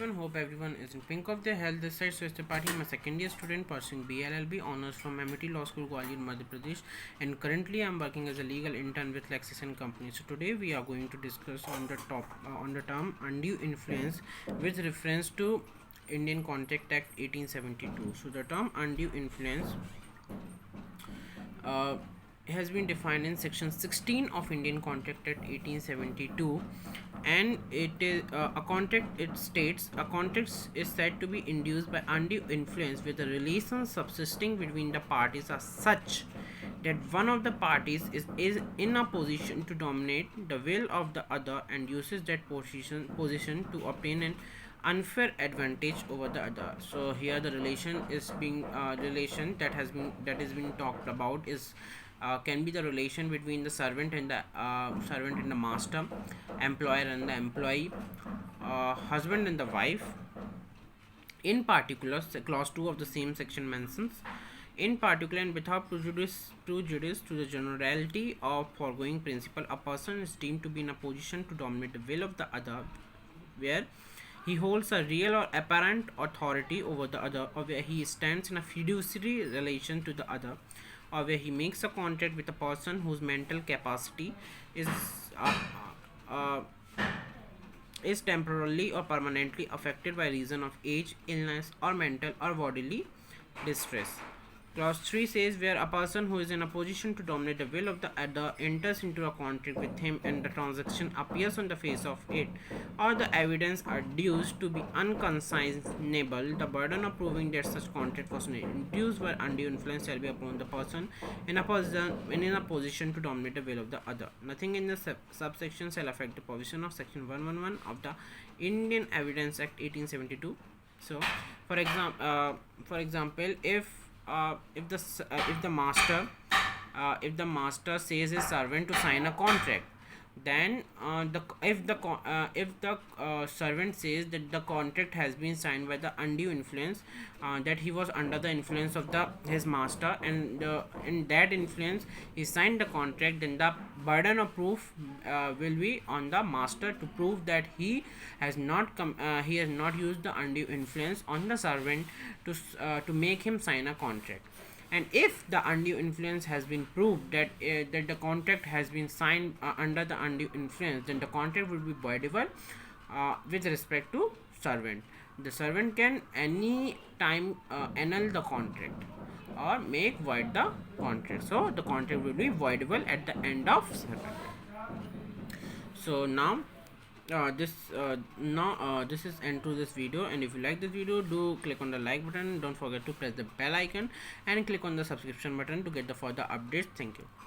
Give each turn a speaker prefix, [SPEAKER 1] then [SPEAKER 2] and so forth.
[SPEAKER 1] everyone, hope everyone is in pink of their health. This side Suyash Tripathi. I'm a second year student pursuing BLLB honors from MIT Law School, Gwalior, Madhya Pradesh, and currently I'm working as a legal intern with LEXIS and Company. So today we are going to discuss on the term undue influence with reference to Indian Contract Act 1872. So the term undue influence uh, has been defined in section 16 of Indian Contract Act 1872, and it is a contract. It states a contract is said to be induced by undue influence where the relations subsisting between the parties are such that one of the parties is in a position to dominate the will of the other and uses that position to obtain an unfair advantage over the other. So here the relation is being that is being talked about is can be the relation between the servant and the master, employer and the employee, husband and the wife. In particular, clause 2 of the same section mentions, in particular and without prejudice to the generality of foregoing principle, a person is deemed to be in a position to dominate the will of the other, where he holds a real or apparent authority over the other, or where he stands in a fiduciary relation to the other, or where he makes a contract with a person whose mental capacity is uh, is temporarily or permanently affected by reason of age, illness, or mental or bodily distress. Clause 3 says where a person who is in a position to dominate the will of the other enters into a contract with him and the transaction appears on the face of it, or the evidence adduced to be unconscionable, the burden of proving that such contract was induced by undue influence shall be upon the person in a position to dominate the will of the other. Nothing in the subsection shall affect the provision of section 111 of the Indian Evidence Act 1872. So, for example, if the master says his servant to sign a contract, then if the servant says that the contract has been signed by the undue influence, that he was under the influence of his master, and in that influence he signed the contract, then the burden of proof will be on the master to prove that he has not used the undue influence on the servant to make him sign a contract. And if the undue influence has been proved that the contract has been signed under the undue influence, then the contract will be voidable with respect to servant. The servant can any time annul the contract or make void the contract. So the contract will be voidable at the end of servant. So now this is end to this video, and if you like this video, do click on the like button. Don't forget to press the bell icon and click on the subscription button to get the further updates. Thank you.